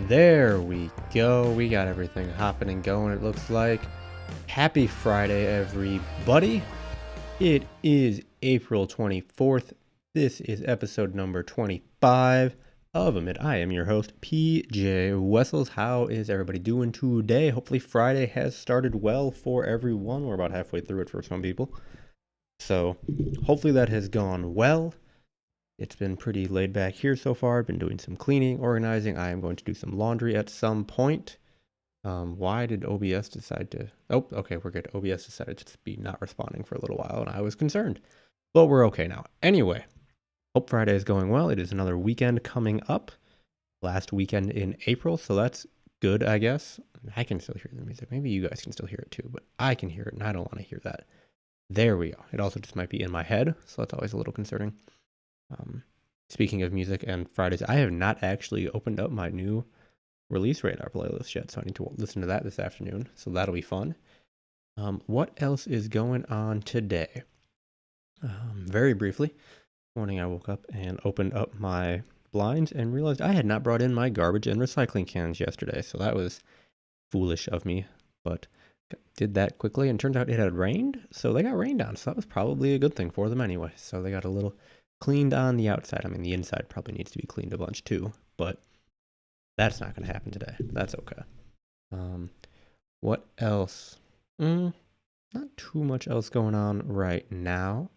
There we go. We got everything hopping and going, it looks like. Happy Friday, everybody. It is April 24th. This is episode number 25 of AMID. I am your host, PJ Wessels. How is everybody doing today? Hopefully Friday has started well for everyone. We're about halfway through it for some people. So hopefully that has gone well. It's been pretty laid back here so far. I've been doing some cleaning, organizing. I am going to do some laundry at some point. Why did OBS decide to... Oh, okay, we're good. OBS decided to be not responding for a little while, and I was concerned. But we're okay now. Anyway, hope Friday is going well. It is another weekend coming up. Last weekend in April, so that's good, I guess. I can still hear the music. Maybe you guys can still hear it too, but I can hear it, and I don't want to hear that. There we go. It also just might be in my head, so that's always a little concerning. Speaking of music and Fridays, I have not actually opened up my new release radar playlist yet, so I need to listen to that this afternoon, so that'll be fun. What else is going on today? Very briefly, morning I woke up and opened up my blinds and realized I had not brought in my garbage and recycling cans yesterday, so that was foolish of me, but did that quickly, and turns out it had rained, so they got rained on, so that was probably a good thing for them anyway. So they got a little cleaned on the outside. I mean, the inside probably needs to be cleaned a bunch too, but that's not going to happen today. That's okay. What else? Not too much else going on right now.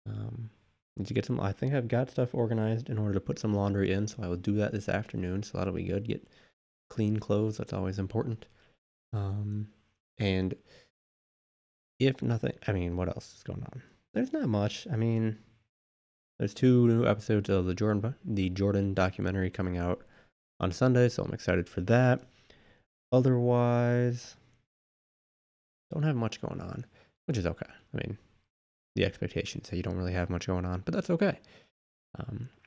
Need to get some, I think I've got stuff organized in order to put some laundry in, so I will do that this afternoon, so that'll be good. Get clean clothes, that's always important. And if nothing, I mean, what else is going on? There's not much. I mean, there's 2 new episodes of the Jordan documentary coming out on Sunday, so I'm excited for that. Otherwise, don't have much going on, which is okay. I mean, the expectations say you don't really have much going on, but that's okay.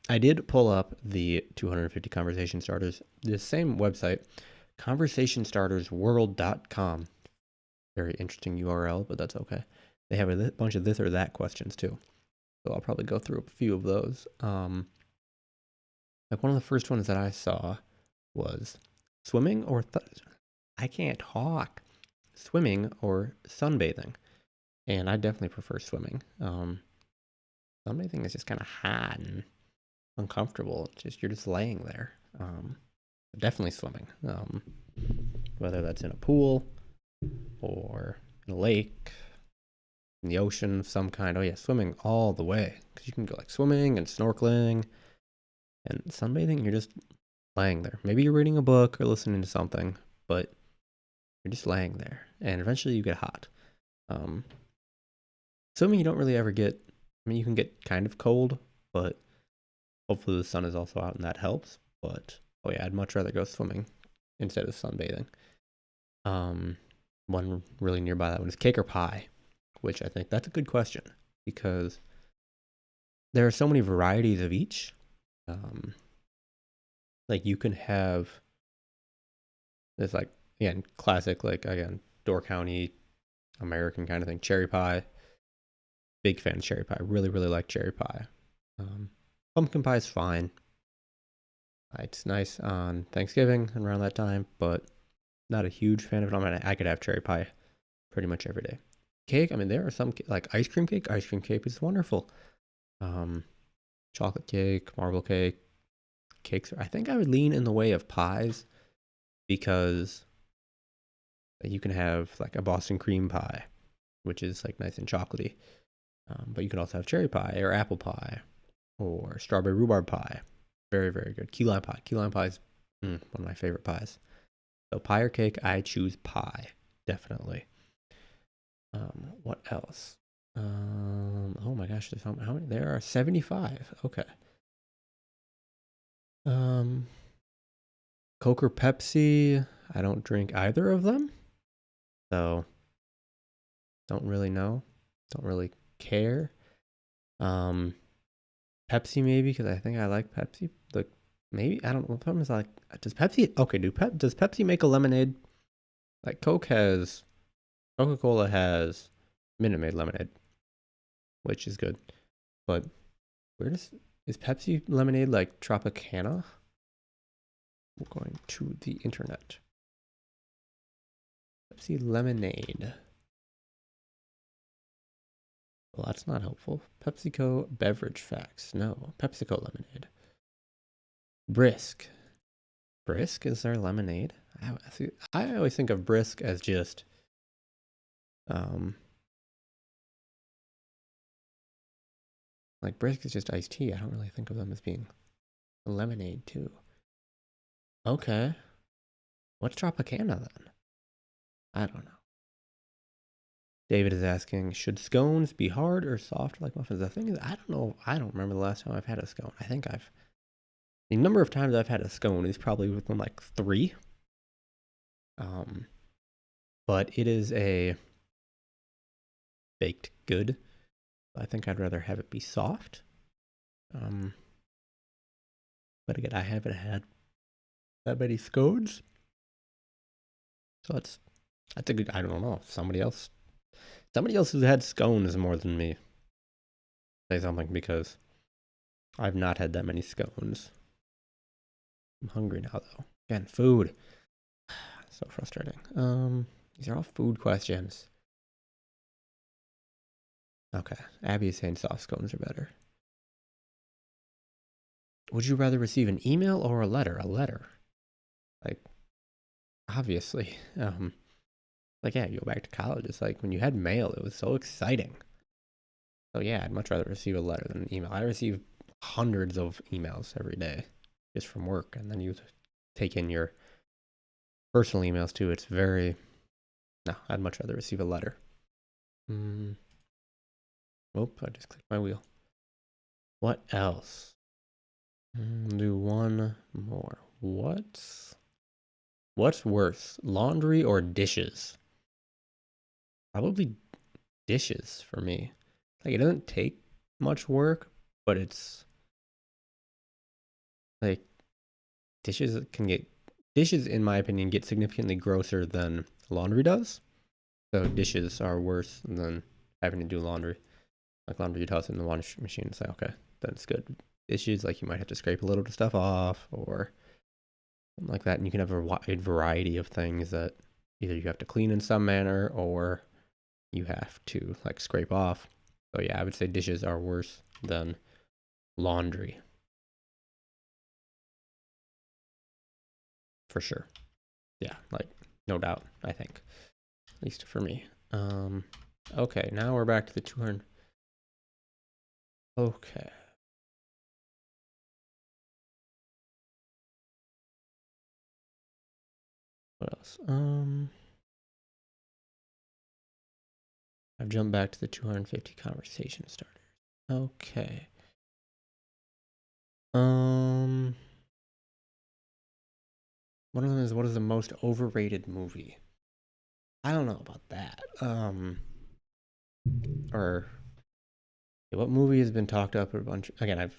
I did pull up the 250 conversation starters, the same website, conversationstartersworld.com. Very interesting URL, but that's okay. They have a bunch of this or that questions too, so I'll probably go through a few of those. Like one of the first ones that I saw was swimming or I can't talk. Swimming or sunbathing, and I definitely prefer swimming. Sunbathing is just kind of hot and uncomfortable. It's just you're just laying there. Definitely swimming. Whether that's in a pool or in a lake, in the ocean of some kind. Oh yeah, swimming all the way, because you can go like swimming and snorkeling, and sunbathing. You're just laying there. Maybe you're reading a book or listening to something, but you're just laying there, and eventually you get hot. Swimming, you don't really ever get. I mean, you can get kind of cold, but hopefully the sun is also out and that helps. But oh yeah, I'd much rather go swimming instead of sunbathing. One really nearby that one is cake or pie, which I think that's a good question because there are so many varieties of each. Like you can have this, like, again, classic, like, again, Door County American kind of thing, cherry pie. Big fan of cherry pie. Really, really like cherry pie. Pumpkin pie is fine. It's nice on Thanksgiving and around that time, but not a huge fan of it. I mean, I could have cherry pie pretty much every day. Cake, I mean, there are some, like ice cream cake. Ice cream cake is wonderful. Chocolate cake, marble cake, cakes. I think I would lean in the way of pies because you can have like a Boston cream pie, which is like nice and chocolatey. But you can also have cherry pie or apple pie or strawberry rhubarb pie. Very, very good. Key lime pie. Key lime pie is one of my favorite pies. So pie or cake, I choose pie, definitely. What else? Oh my gosh, there's how many? There are 75. Okay. Coke or Pepsi? I don't drink either of them, so don't really know. Don't really care. Pepsi maybe, because I think I like Pepsi. Like maybe, I don't know. The problem is, like, does Pepsi? Okay, does Pepsi make a lemonade? Like Coca-Cola has Minute Maid lemonade, which is good. But is Pepsi lemonade like Tropicana? We're going to the internet. Pepsi lemonade. Well, that's not helpful. PepsiCo beverage facts. No, PepsiCo lemonade. Brisk. Brisk is there lemonade? I always think of Brisk as just like Brisk is just iced tea. I don't really think of them as being lemonade too. Okay. What's Tropicana then? I don't know. David is asking, should scones be hard or soft like muffins? The thing is, I don't know. I don't remember the last time I've had a scone. The number of times I've had a scone is probably within like 3. But it is a baked good. I think I'd rather have it be soft. But again, I haven't had that many scones. So that's a good, I don't know, somebody else who's had scones more than me say something, because I've not had that many scones. I'm hungry now though. Again, food. So frustrating. These are all food questions. Okay, Abby is saying soft scones are better. Would you rather receive an email or a letter? A letter. Like, obviously. Like, yeah, you go back to college. It's like when you had mail, it was so exciting. So yeah, I'd much rather receive a letter than an email. I receive hundreds of emails every day just from work, and then you take in your personal emails too. It's very, no, I'd much rather receive a letter. Oh, I just clicked my wheel. What else? Do one more. What's worse, laundry or dishes? Probably dishes for me. Like, it doesn't take much work, but it's like dishes in my opinion get significantly grosser than laundry does. So dishes are worse than having to do laundry. Like laundry, you toss it in the washing machine and say, okay, that's good. Dishes, like you might have to scrape a little stuff off or something like that, and you can have a wide variety of things that either you have to clean in some manner or you have to like scrape off. So yeah, I would say dishes are worse than laundry. For sure. Yeah, like no doubt, I think. At least for me. Okay, now we're back to the 200. Okay. What else? I've jumped back to the 250 conversation starters. Okay. One of them is, what is the most overrated movie? I don't know about that. Or what movie has been talked up a bunch? Again,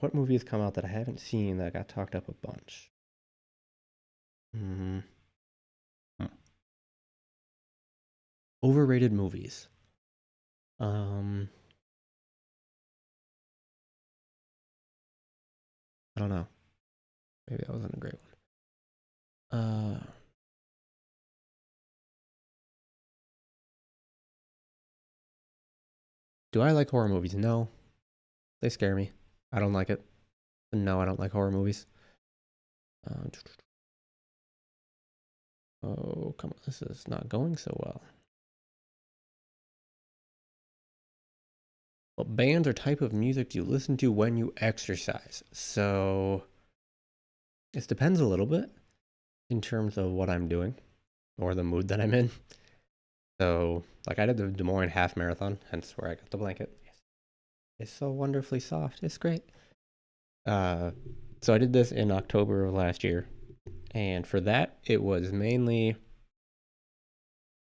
what movie has come out that I haven't seen that got talked up a bunch? Overrated movies. I don't know. Maybe that wasn't a great one. Do I like horror movies? No. They scare me. I don't like it. No, I don't like horror movies. Oh, come on. This is not going so well. What bands or type of music do you listen to when you exercise? So, it depends a little bit in terms of what I'm doing or the mood that I'm in. So, like I did the Des Moines half marathon, hence where I got the blanket. It's so wonderfully soft. It's great. So I did this in October of last year, and for that it was mainly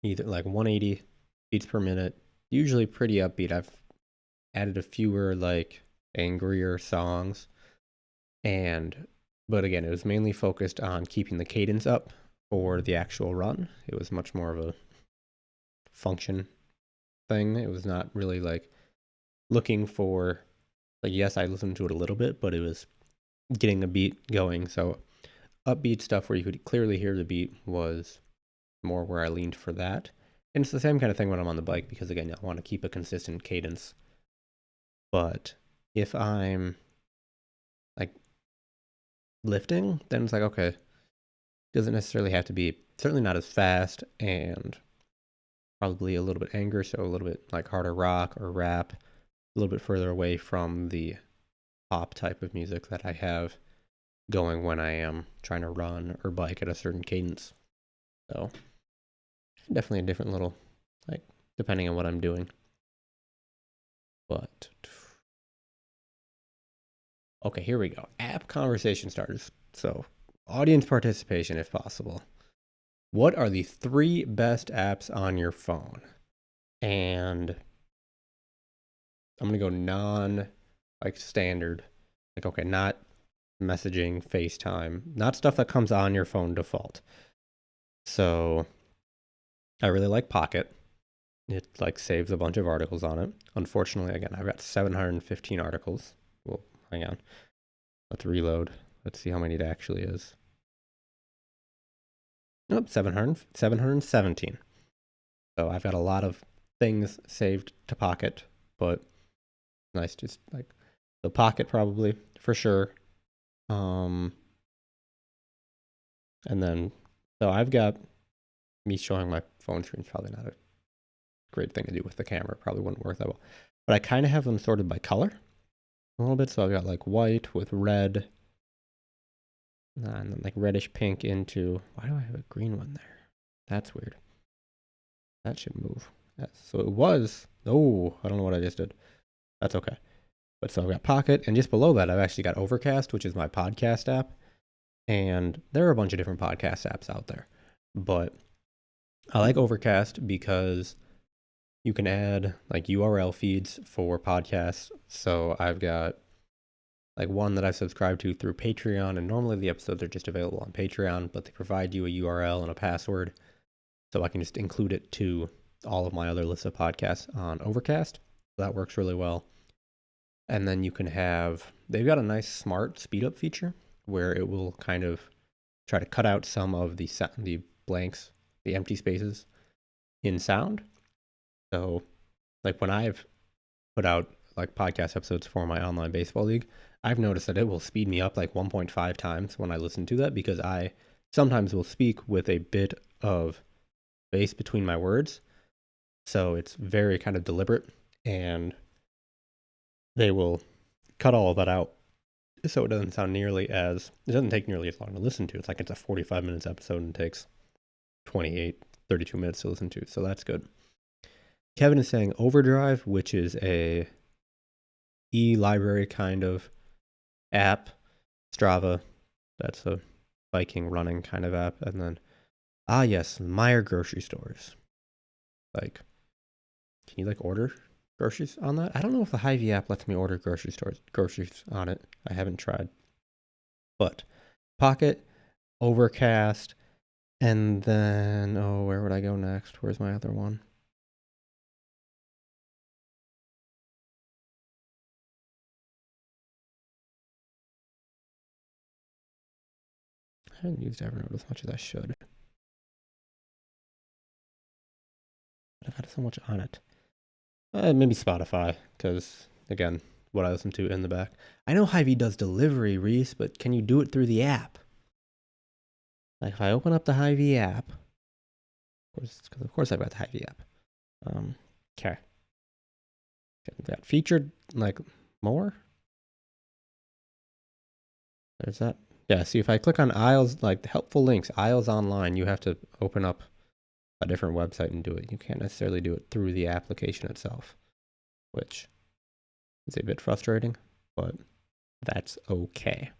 either like 180 beats per minute, usually pretty upbeat. I've added a fewer like angrier songs, but again, it was mainly focused on keeping the cadence up for the actual run. It was much more of a function thing. It was not really like looking for, like, yes, I listened to it a little bit, but it was getting a beat going. So upbeat stuff where you could clearly hear the beat was more where I leaned for that. And it's the same kind of thing when I'm on the bike because, again, I want to keep a consistent cadence. But if I'm like lifting, then it's like, okay, doesn't necessarily have to be, certainly not as fast, and probably a little bit angry, so a little bit like harder rock or rap, a little bit further away from the pop type of music that I have going when I am trying to run or bike at a certain cadence. So definitely a different little, like, depending on what I'm doing. But okay, here we go. App conversation starters. So audience participation if possible. What are the 3 best apps on your phone? And I'm going to go like standard. Like, okay, not messaging, FaceTime, not stuff that comes on your phone default. So I really like Pocket. It like saves a bunch of articles on it. Unfortunately, again, I've got 715 articles. Well, hang on. Let's reload. Let's see how many it actually is. Nope, 717. So I've got a lot of things saved to Pocket, but nice, just like the Pocket probably for sure. And then, so I've got me showing my phone screen is probably not a great thing to do with the camera. Probably wouldn't work that well. But I kind of have them sorted by color a little bit. So I've got like white with red, and then like reddish pink into, why do I have a green one there? That's weird. That should move. Yes. So it was, oh, I don't know what I just did. That's okay. But so I've got Pocket, and just below that, I've actually got Overcast, which is my podcast app. And there are a bunch of different podcast apps out there. But I like Overcast because you can add like URL feeds for podcasts. So I've got like one that I've subscribed to through Patreon, and normally the episodes are just available on Patreon, but they provide you a URL and a password. So I can just include it to all of my other lists of podcasts on Overcast. So that works really well. And then you can they've got a nice smart speed up feature where it will kind of try to cut out some of the blanks, the empty spaces in sound. So like when I've put out like podcast episodes for my online baseball league, I've noticed that it will speed me up like 1.5 times when I listen to that, because I sometimes will speak with a bit of space between my words. So it's very kind of deliberate, and they will cut all of that out so it doesn't take nearly as long to listen to. It's like it's a 45 minutes episode and takes 32 minutes to listen to. So that's good. Kevin is saying Overdrive, which is a e-library kind of app. Strava, that's a biking, running kind of app. And then, yes, Meyer grocery stores. Like, can you like order groceries on that? I don't know if the Hy-Vee app lets me order groceries on it. I haven't tried. But Pocket, Overcast, and then, where would I go next? Where's my other one? I haven't used Evernote as much as I should. I've had so much on it. Maybe Spotify, because, again, what I listen to in the back. I know Hy-Vee does delivery, Reese, but can you do it through the app? Like, if I open up the Hy-Vee app, of course I've got the Hy-Vee app. Okay. We've got featured, like, more. There's that. Yeah, see, if I click on aisles, like the helpful links, aisles online, you have to open up a different website and do it. You can't necessarily do it through the application itself, which is a bit frustrating, but that's okay.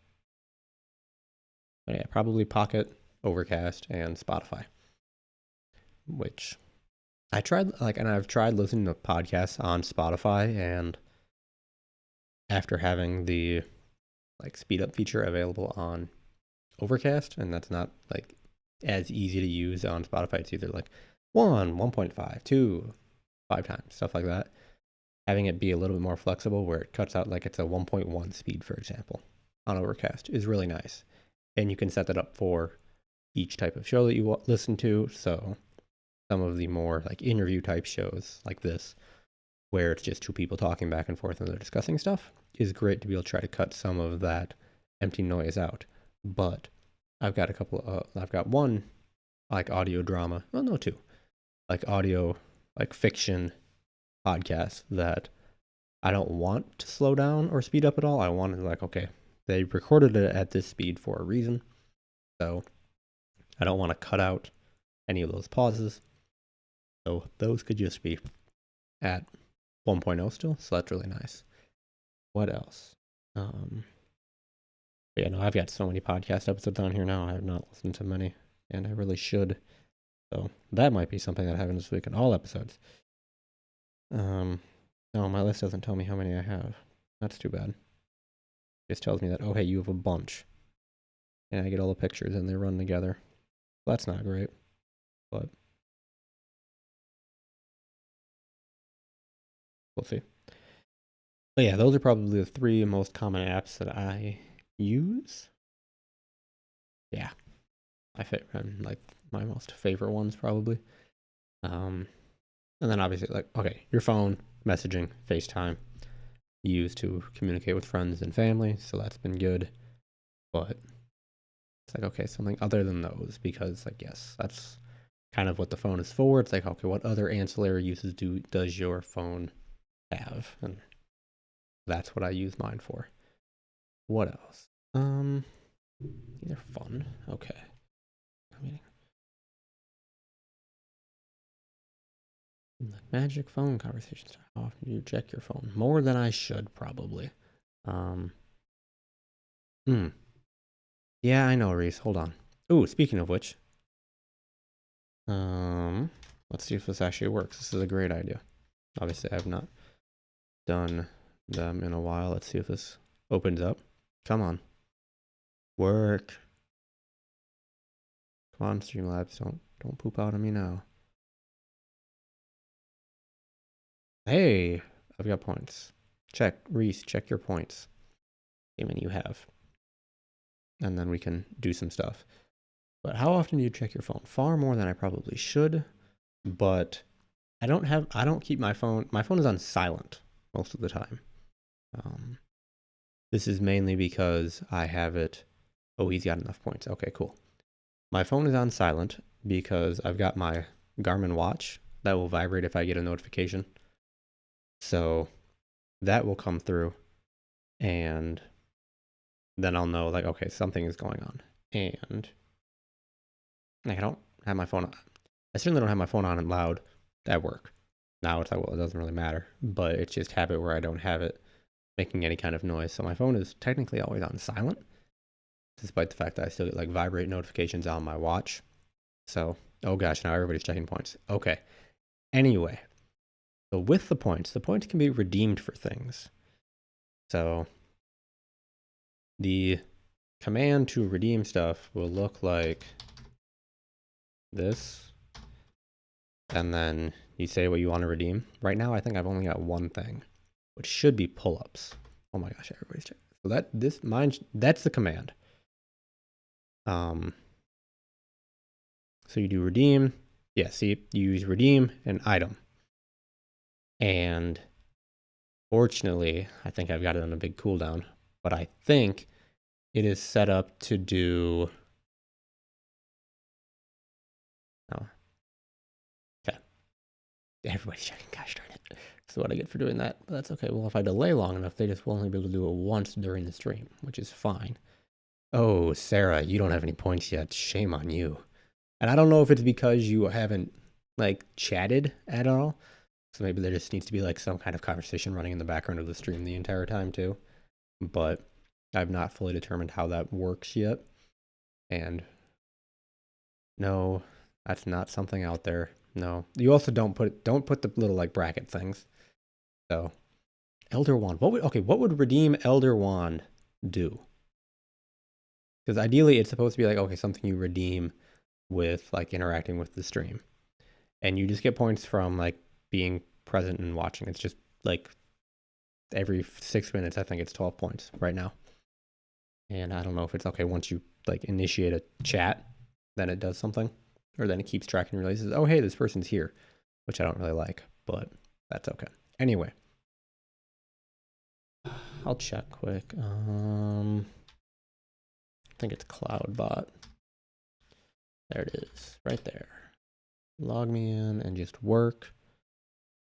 But yeah, probably Pocket, Overcast, and Spotify, which I've tried listening to podcasts on Spotify, and after having the like speed up feature available on Overcast, and that's not like as easy to use on Spotify. It's either like 1.5, 2, 5 times, stuff like that. Having it be a little bit more flexible where it cuts out like it's a 1.1 speed, for example, on Overcast is really nice. And you can set that up for each type of show that you listen to. So some of the more like interview type shows like this, where it's just two people talking back and forth and they're discussing stuff, is great to be able to try to cut some of that empty noise out. But I've got I've got one like audio drama, well, no, two, like audio, like fiction podcast that I don't want to slow down or speed up at all. I wanted to like, okay, they recorded it at this speed for a reason. So I don't want to cut out any of those pauses. So those could just be at 1.0 still. So that's really nice. What else? Yeah, no, I've got so many podcast episodes on here now. I have not listened to many, and I really should. So that might be something that happens this week in all episodes. No, my list doesn't tell me how many I have. That's too bad. It just tells me that, oh, hey, you have a bunch. And I get all the pictures and they run together. That's not great, but we'll see. But yeah, those are probably the three most common apps that I use. Yeah, like my most favorite ones probably. And then obviously like, okay, your phone, messaging, FaceTime, used to communicate with friends and family. So that's been good. But it's like, okay, something other than those, because like, yes, that's kind of what the phone is for. It's like, okay, what other ancillary uses does your phone have? And that's what I use mine for. What else? These are fun. Okay. Magic phone conversations. How often do you check your phone? More than I should, probably. Yeah, I know, Reese. Hold on. Ooh, speaking of which. Let's see if this actually works. This is a great idea. Obviously, I have not done them in a while. Let's see if this opens up. Come on. Work. Come on, Streamlabs. Don't poop out on me now. Hey, I've got points. Check. Reese, check your points. How many you have. And then we can do some stuff. But how often do you check your phone? Far more than I probably should. But I don't keep my phone is on silent most of the time. This is mainly because I have it. Oh, he's got enough points. Okay, cool. My phone is on silent because I've got my Garmin watch that will vibrate if I get a notification. So that will come through and then I'll know like, okay, something is going on. And I don't have my phone on. I certainly don't have my phone on and loud at work. Now it's like, well, it doesn't really matter, but it's just habit where I don't have it making any kind of noise. So my phone is technically always on silent, despite the fact that I still get like vibrate notifications on my watch. So, oh gosh, now everybody's checking points. Okay. Anyway, so with the points can be redeemed for things. So the command to redeem stuff will look like this. And then you say what you want to redeem. Right now, I think I've only got one thing, which should be pull-ups. Oh my gosh, everybody's checking. So that's the command. So you do redeem. Yeah, see, you use redeem and item. And fortunately, I think I've got it on a big cooldown, but I think it is set up to do. Oh. Okay. Everybody's checking. Gosh darn it. That's what I get for doing that. But that's okay. Well, if I delay long enough, they just will only be able to do it once during the stream, which is fine. Oh, Sarah, you don't have any points yet. Shame on you. And I don't know if it's because you haven't like chatted at all. So maybe there just needs to be like some kind of conversation running in the background of the stream the entire time too. But I've not fully determined how that works yet. And no, that's not something out there. No. You also don't put the little like bracket things. So Elder Wand. What would redeem Elder Wand do? Because ideally it's supposed to be like, okay, something you redeem with like interacting with the stream. And you just get points from like being present and watching. It's just like every 6 minutes, I think it's 12 points right now. And I don't know if it's okay once you like initiate a chat, then it does something, or then it keeps track and realizes, oh hey, this person's here, which I don't really like, but that's okay. Anyway, I'll check quick. I think it's CloudBot. There it is, right there. Log me in and just work.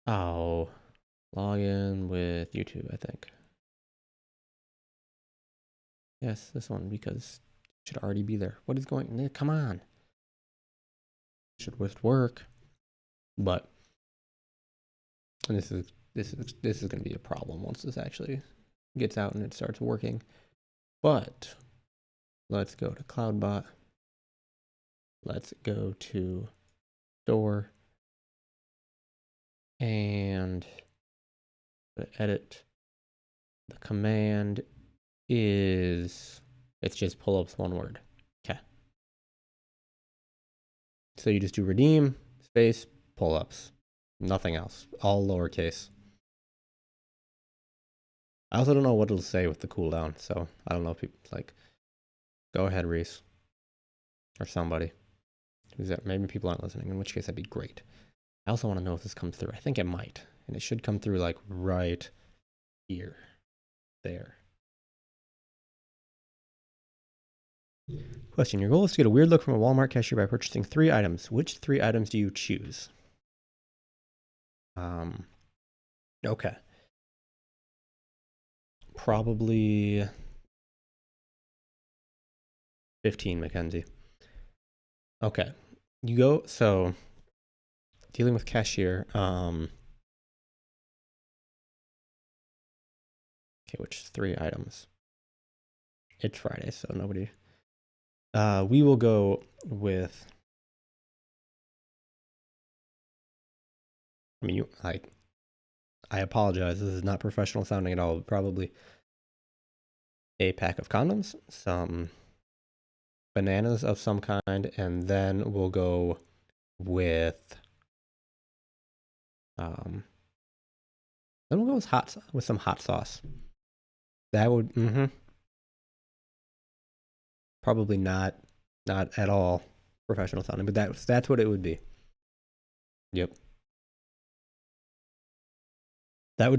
Oh, log in with YouTube, I think. Yes, this one, because it should already be there. What is going? Come on. Should just work. But and this is going to be a problem once this actually gets out and it starts working. But let's go to CloudBot. Let's go to store and edit. The command is, it's just pull-ups, one word. Okay. So you just do redeem space pull-ups, nothing else, all lowercase. I also don't know what it'll say with the cooldown, so I don't know if people like, go ahead, Reese, or somebody. Maybe people aren't listening, in which case that'd be great. I also want to know if this comes through. I think it might, and it should come through like right here, there. Question: your goal is to get a weird look from a Walmart cashier by purchasing 3 items. Which 3 items do you choose? Okay. Probably 15, Mackenzie. Okay. You go, so dealing with cashier. Okay, which 3 items? It's Friday, so nobody. We will go with, I mean, I apologize. This is not professional sounding at all. Probably a pack of condoms, some bananas of some kind, and then we'll go with, then we'll go with some hot sauce. That would, probably not at all professional sounding, but that's what it would be. Yep. That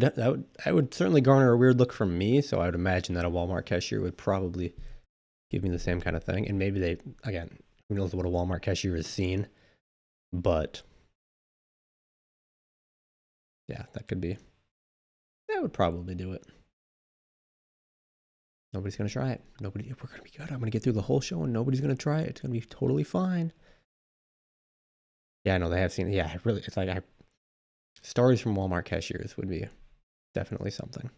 would certainly garner a weird look from me, so I would imagine that a Walmart cashier would probably give me the same kind of thing. And maybe they, again, who knows what a Walmart cashier has seen, but yeah, that would probably do it. Nobody's going to try it. We're going to be good. I'm going to get through the whole show and nobody's going to try it. It's going to be totally fine. Yeah, I know they have seen, yeah, really, it's like stories from Walmart cashiers would be definitely something.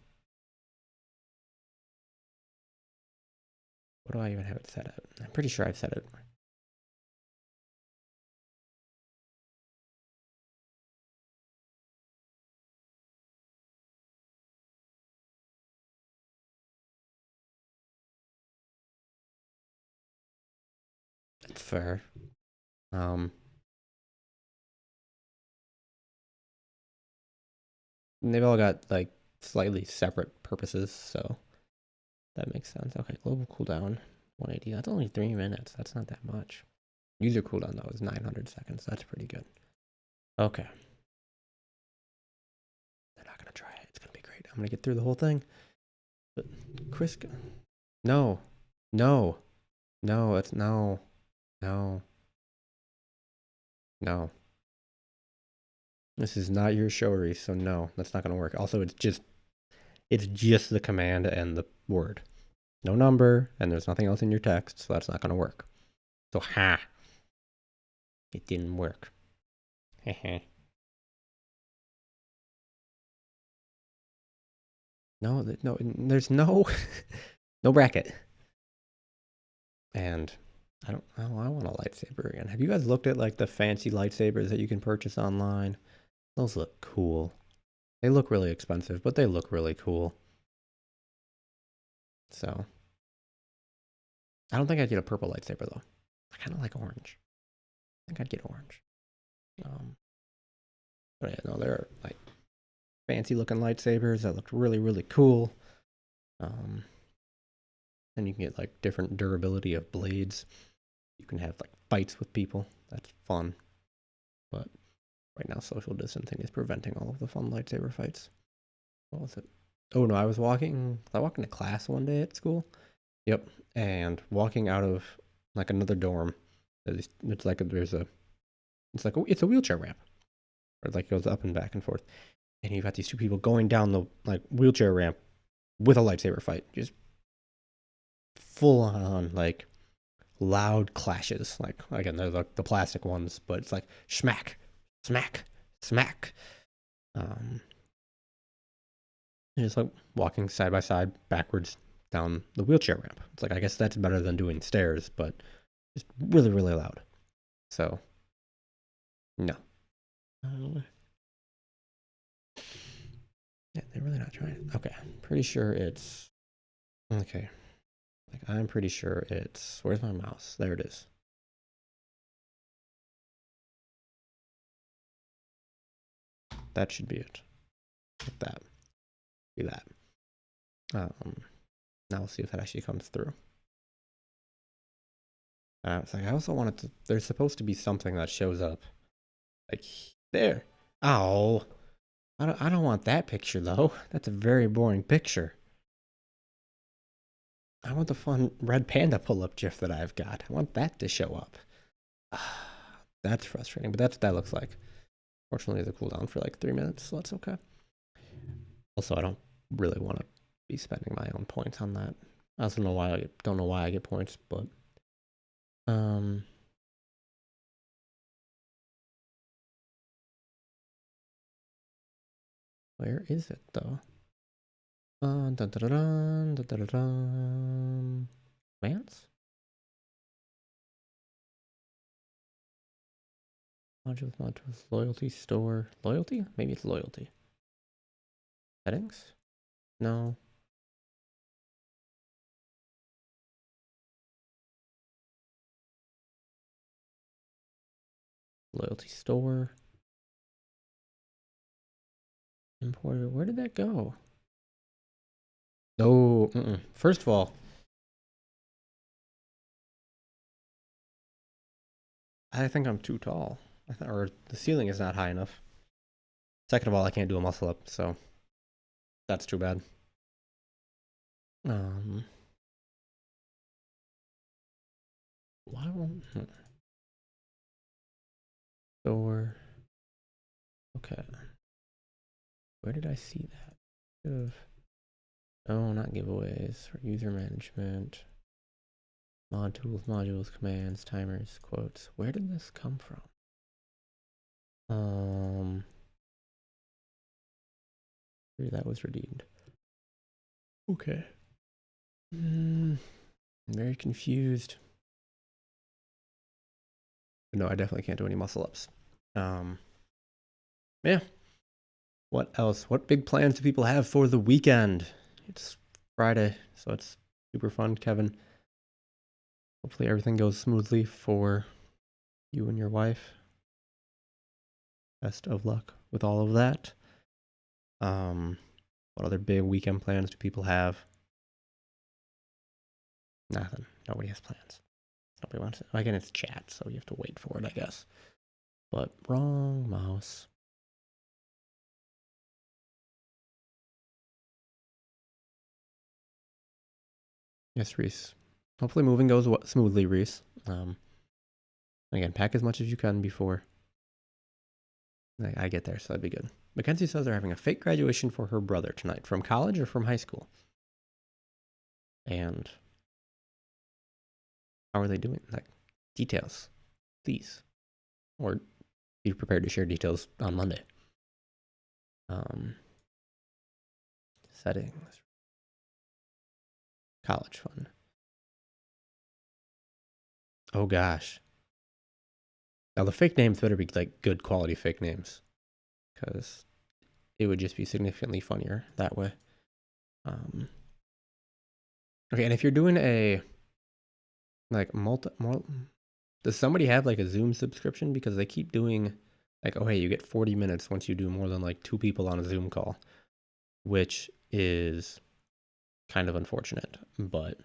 What do I even have it set at? I'm pretty sure I've set it. That's fair. They've all got like slightly separate purposes, so that makes sense. Okay, global cooldown 180. That's only 3 minutes. That's not that much. User cooldown though is 900 seconds. That's pretty good. Okay. They're not gonna try it. It's gonna be great. I'm gonna get through the whole thing. But Chris, no, no, no. It's no, no, no. This is not your show, Reese, so no, that's not gonna work. Also, it's just the command and the word. No number, and there's nothing else in your text, so that's not gonna work. So it didn't work. No, there's no no bracket. And I want a lightsaber again. Have you guys looked at like the fancy lightsabers that you can purchase online? Those look cool. They look really expensive, but they look really cool. So I don't think I'd get a purple lightsaber though. I kind of like orange. I think I'd get orange. But yeah, no, they're like fancy looking lightsabers that look really, really cool. and you can get like different durability of blades. You can have like fights with people. That's fun. But right now, social distancing is preventing all of the fun lightsaber fights. What was it? Oh no, I was walking to class one day at school. Yep, and walking out of like another dorm. It's like it's a wheelchair ramp, or like goes up and back and forth. And you've got these two people going down the like wheelchair ramp with a lightsaber fight, just full on like loud clashes. Like again, they're like the plastic ones, but it's like smack, smack, smack. Um, just like walking side by side backwards down the wheelchair ramp. It's like I guess that's better than doing stairs, but just really really loud. So no. Yeah, they're really not trying. Okay, pretty sure it's okay. Like I'm pretty sure it's where's my mouse? There it is. That should be it. Like that. Be that. Now we'll see if that actually comes through. It's like I also wanted to. There's supposed to be something that shows up, like there. Oh, I don't want that picture though. That's a very boring picture. I want the fun red panda pull-up GIF that I've got. I want that to show up. That's frustrating, but that's what that looks like. Fortunately, the cooldown for like 3 minutes, so that's okay. Also, I don't really want to be spending my own points on that. I also don't know why I get points, but where is it though? Dun, dun, dun, dun, dun, dun, dun. Commands? Modules, loyalty, store, loyalty? Maybe it's loyalty. Settings? No. Loyalty store. Importer, where did that go? No, First of all, I think I'm too tall. Or the ceiling is not high enough. Second of all, I can't do a muscle up, so that's too bad. Why won't store? Okay. Where did I see that? Oh, not giveaways. User management. Mod tools, modules, commands, timers, quotes. Where did this come from? That was redeemed. Okay. I'm very confused. But no, I definitely can't do any muscle ups. Yeah. What else? What big plans do people have for the weekend? It's Friday, so it's super fun, Kevin. Hopefully everything goes smoothly for you and your wife. Best of luck with all of that. What other big weekend plans do people have? Nothing. Nobody has plans. Nobody wants it. Again, it's chat, so you have to wait for it, I guess. But wrong mouse. Yes, Reese. Hopefully moving goes smoothly, Reese. Again, pack as much as you can before I get there, so that'd be good. Mackenzie says they're having a fake graduation for her brother tonight. From college or from high school? And how are they doing? Like, details, please. Or be prepared to share details on Monday. Settings. College fund. Oh gosh. Now the fake names better be like good quality fake names, because it would just be significantly funnier that way. Okay, and if you're doing a like does somebody have like a Zoom subscription? Because they keep doing like, oh hey, you get 40 minutes once you do more than like 2 people on a Zoom call, which is kind of unfortunate, but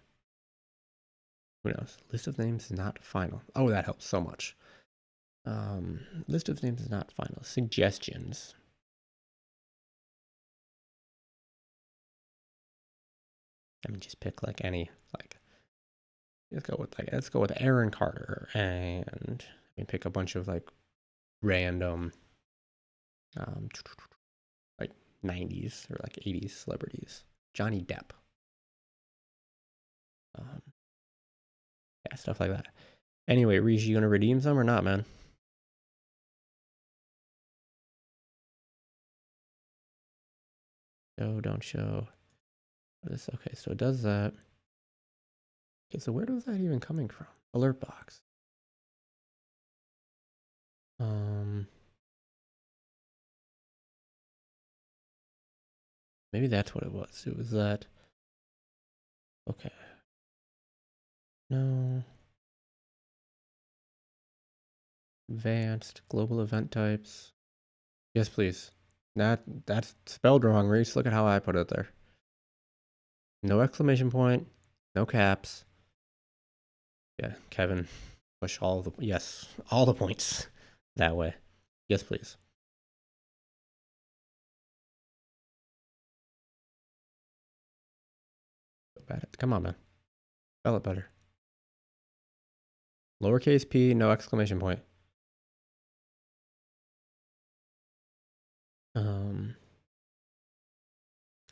Who knows? List of names not final. Oh, that helps so much. List of names is not final. Suggestions. I mean, just pick like any, like, let's go with Aaron Carter, and I mean, pick a bunch of like random, like 90s or like 80s celebrities. Johnny Depp. Yeah, stuff like that. Anyway, Reese, you gonna redeem some or not, man? Show, don't show. This okay, so it does that. Okay, so where was that even coming from? Alert box. Maybe that's what it was. It was that. Okay. No. Advanced global event types. Yes, please. That's spelled wrong, Reese. Look at how I put it there. No exclamation point. No caps. Yeah, Kevin. Push all the all the points that way. Yes, please. Come on, man. Spell it better. Lowercase p, no exclamation point.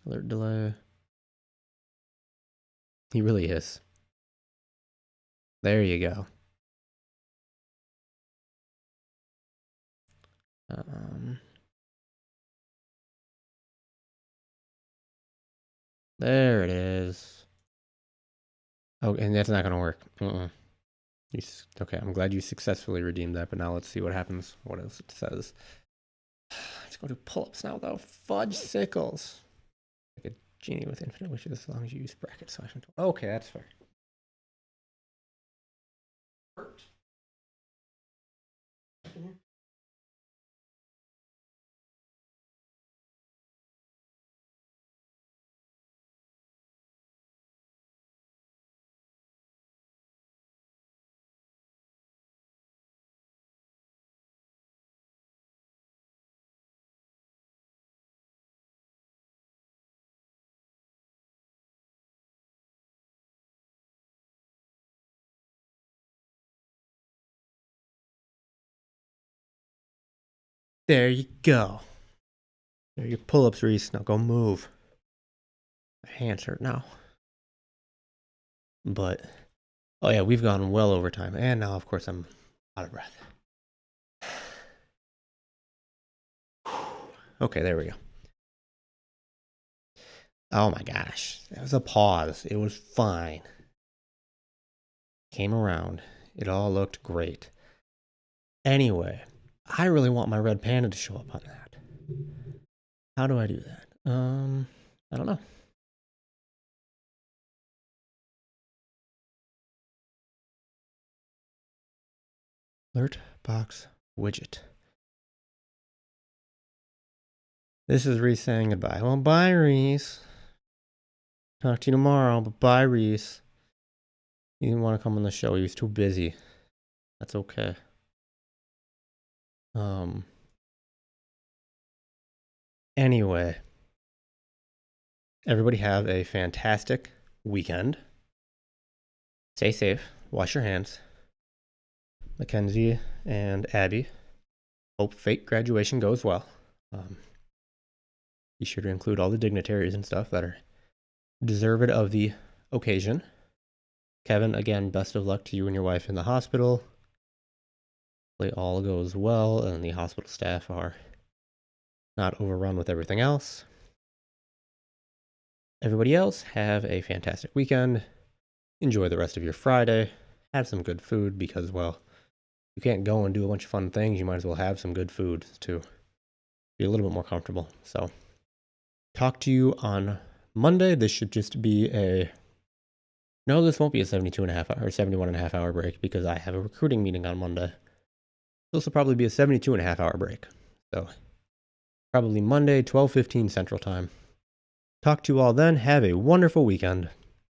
Alert delay. He really is. There you go. There it is. Oh, and that's not gonna work. Okay, I'm glad you successfully redeemed that, but now let's see what happens. What else it says. Let's go do pull-ups now, though. Fudge sickles. Like a genie with infinite wishes as long as you use brackets. Okay, that's fair. There you go. There are your pull-ups, Reese. Now go move. My hands hurt now. But, oh yeah, we've gone well over time. And now, of course, I'm out of breath. Okay, there we go. Oh my gosh. That was a pause. It was fine. Came around. It all looked great. Anyway, I really want my red panda to show up on that. How do I do that? I don't know. Alert box widget. This is Reese saying goodbye. Well, bye, Reese. Talk to you tomorrow, but bye, Reese. He didn't want to come on the show. He was too busy. That's okay. Anyway, everybody have a fantastic weekend. Stay safe. Wash your hands. Mackenzie and Abby, hope fake graduation goes well. Be sure to include all the dignitaries and stuff that are deserved of the occasion. Kevin, again, best of luck to you and your wife in the hospital. Hopefully all goes well and the hospital staff are not overrun with everything else. Everybody else, have a fantastic weekend. Enjoy the rest of your Friday. Have some good food because, well, you can't go and do a bunch of fun things. You might as well have some good food to be a little bit more comfortable. So, talk to you on Monday. This should just be no, this won't be a 72.5 hour, 71.5 hour break because I have a recruiting meeting on Monday. This will probably be a 72.5 hour break. So, probably Monday, 12:15 Central Time. Talk to you all then. Have a wonderful weekend.